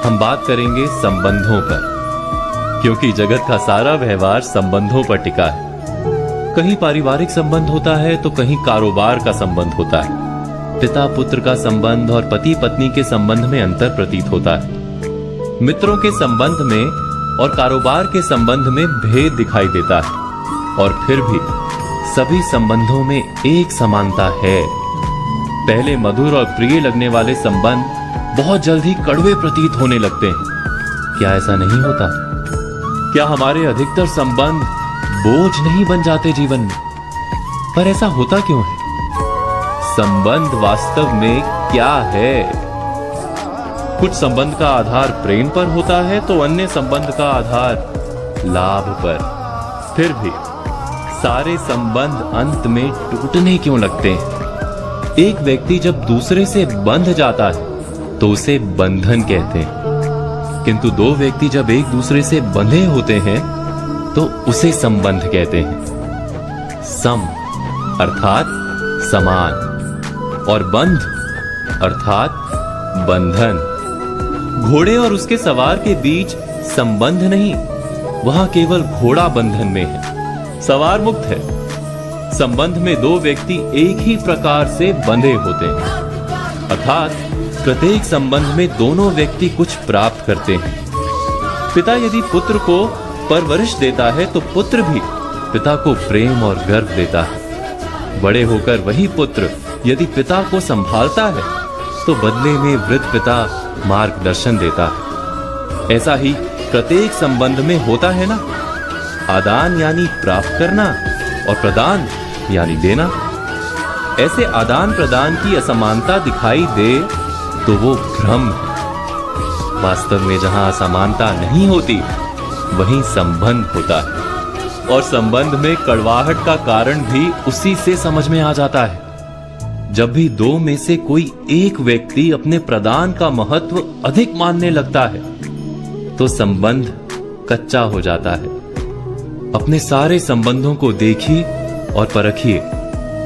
हम बात करेंगे संबंधों पर, क्योंकि जगत का सारा व्यवहार संबंधों पर टिका है। कहीं पारिवारिक संबंध होता है तो कहीं कारोबार का संबंध होता है। पिता पुत्र का संबंध और पति पत्नी के संबंध में अंतर प्रतीत होता है। मित्रों के संबंध में और कारोबार के संबंध में भेद दिखाई देता है, और फिर भी सभी संबंधों में एक समानता है। पहले मधुर और प्रिय लगने वाले संबंध बहुत जल्द ही कड़वे प्रतीत होने लगते हैं। क्या ऐसा नहीं होता? क्या हमारे अधिकतर संबंध बोझ नहीं बन जाते जीवन में? पर ऐसा होता क्यों है? संबंध वास्तव में क्या है? कुछ संबंध का आधार प्रेम पर होता है तो अन्य संबंध का आधार लाभ पर। फिर भी सारे संबंध अंत में टूटने क्यों लगते हैं? एक व्यक्ति जब दूसरे से बंध जाता है तो उसे बंधन कहते हैं, किंतु दो व्यक्ति जब एक दूसरे से बंधे होते हैं तो उसे संबंध कहते हैं। सम अर्थात समान, और बंध अर्थात बंधन। घोड़े और उसके सवार के बीच संबंध नहीं, वहां केवल घोड़ा बंधन में है, सवार मुक्त है। संबंध में दो व्यक्ति एक ही प्रकार से बंधे होते हैं, अर्थात प्रत्येक संबंध में दोनों व्यक्ति कुछ प्राप्त करते हैं। पिता यदि पुत्र को परवरिश देता है तो पुत्र भी पिता को प्रेम और गर्व देता है। बड़े होकर वही पुत्र यदि पिता को संभालता है तो बदले में वृद्ध पिता मार्गदर्शन देता है। ऐसा ही प्रत्येक संबंध में होता है ना। आदान यानी प्राप्त करना और प्रदान यानी देना। ऐसे आदान प्रदान की असमानता दिखाई दे तो वो भ्रम है। वास्तव में जहां असमानता नहीं होती वहीं संबंध होता है, और संबंध में कड़वाहट का कारण भी उसी से समझ में आ जाता है। जब भी दो में से कोई एक व्यक्ति अपने प्रदान का महत्व अधिक मानने लगता है तो संबंध कच्चा हो जाता है। अपने सारे संबंधों को देखिए और परखिए।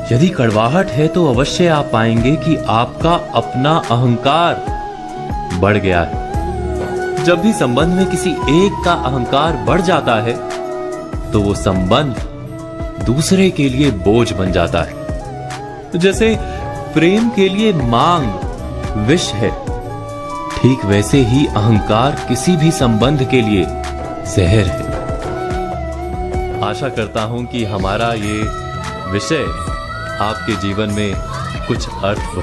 यदि कड़वाहट है तो अवश्य आप पाएंगे कि आपका अपना अहंकार बढ़ गया है। जब भी संबंध में किसी एक का अहंकार बढ़ जाता है तो वो संबंध दूसरे के लिए बोझ बन जाता है। जैसे प्रेम के लिए मांग विष है, ठीक वैसे ही अहंकार किसी भी संबंध के लिए जहर है। आशा करता हूं कि हमारा ये विषय आपके जीवन में कुछ अर्थ